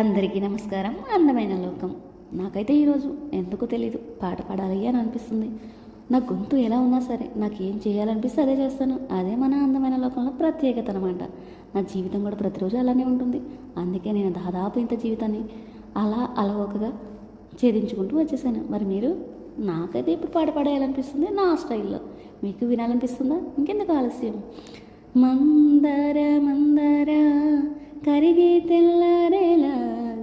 అందరికీ నమస్కారం. అందమైన లోకం. నాకైతే ఈరోజు ఎందుకో తెలీదు పాట పాడాలి అని అనిపిస్తుంది. నా గొంతు ఎలా ఉన్నా సరే నాకు ఏం చేయాలనిపిస్తే అదే చేస్తాను. అదే మన అందమైన లోకంలో ప్రత్యేకత అనమాట. నా జీవితం కూడా ప్రతిరోజు అలానే ఉంటుంది. అందుకే నేను దాదాపు ఇంత జీవితాన్ని అలా అలవోకగా ఛేదించుకుంటూ వచ్చేసాను. మరి మీరు? నాకైతే ఇప్పుడు పాట పాడేయాలనిపిస్తుంది నా స్టైల్లో. మీకు వినాలనిపిస్తుందా? ఇంకెందుకు ఆలస్యం? మందర మందర కరిగే తెల్లారేలా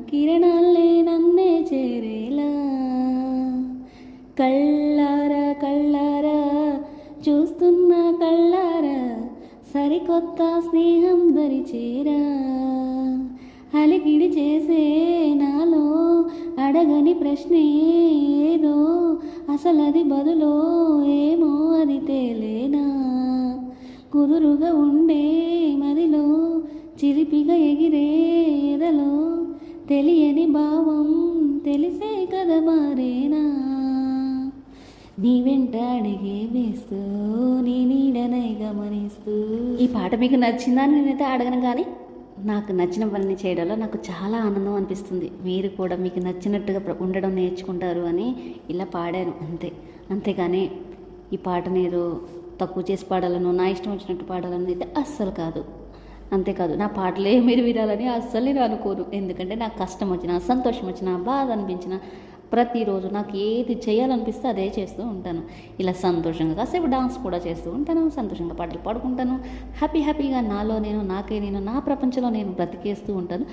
కిరణాలే నన్నే చేరేలా కళ్ళారా కళ్ళారా చూస్తున్న కళ్ళారా సరికొత్త స్నేహం దరిచేరా అలికిడి చేసే నాలో అడగని ప్రశ్నే ఏదో అసలది బదులో ఏమో అది తేలేనా కుదురుగా ఉండే మదిలో చిలిపిగా ఎగిరే ఎదలో తెలియని భావం తెలిసే కదా మారేనా నీ వెంట అడిగే వేస్తూ నీ నీడనై గమనిస్తూ. ఈ పాట మీకు నచ్చిందా అని నేనైతే అడగను, కానీ నాకు నచ్చిన పని చేయడంలో నాకు చాలా ఆనందం అనిపిస్తుంది. మీరు కూడా మీకు నచ్చినట్టుగా ఉండడం నేర్చుకుంటారు అని ఇలా పాడాను అంతే. అంతేగాని ఈ పాటను ఏదో తక్కువ చేసి పాడాలను, నా ఇష్టం వచ్చినట్టు పాడాలని అయితే అస్సలు కాదు. అంతేకాదు, నా పాటలే మీరు వినాలని అస్సలు నేను అనుకోను. ఎందుకంటే నాకు కష్టం వచ్చినా, సంతోషం వచ్చినా, బాధ అనిపించినా ప్రతిరోజు నాకు ఏది చేయాలనిపిస్తే అదే చేస్తూ ఉంటాను. ఇలా సంతోషంగా కాసేపు డాన్స్ కూడా చేస్తూ ఉంటాను, సంతోషంగా పాటలు పాడుకుంటాను. హ్యాపీగా నాలో నేను, నాకే నేను, నా ప్రపంచంలో నేను బ్రతికేస్తూ ఉంటాను.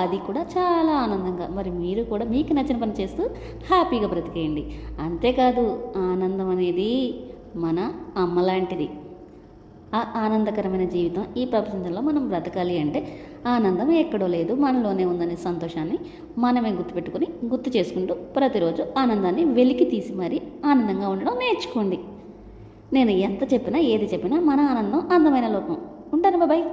అది కూడా చాలా ఆనందంగా. మరి మీరు కూడా మీకు నచ్చిన పని చేస్తూ హ్యాపీగా బ్రతికేయండి. అంతేకాదు, ఆనందం అనేది మన అమ్మ లాంటిది. ఆ ఆనందకరమైన జీవితం ఈ ప్రపంచంలో మనం బ్రతకాలి అంటే ఆనందం ఎక్కడో లేదు, మనలోనే ఉందనే సంతోషాన్ని మనమే గుర్తుపెట్టుకొని గుర్తు చేసుకుంటూ ప్రతిరోజు ఆనందాన్ని వెలికి తీసి మరీ ఆనందంగా ఉండడం నేర్చుకోండి. నేను ఎంత చెప్పినా ఏది చెప్పినా మన ఆనందం అందమైన లోకం. ఉంటాను, బాయ్.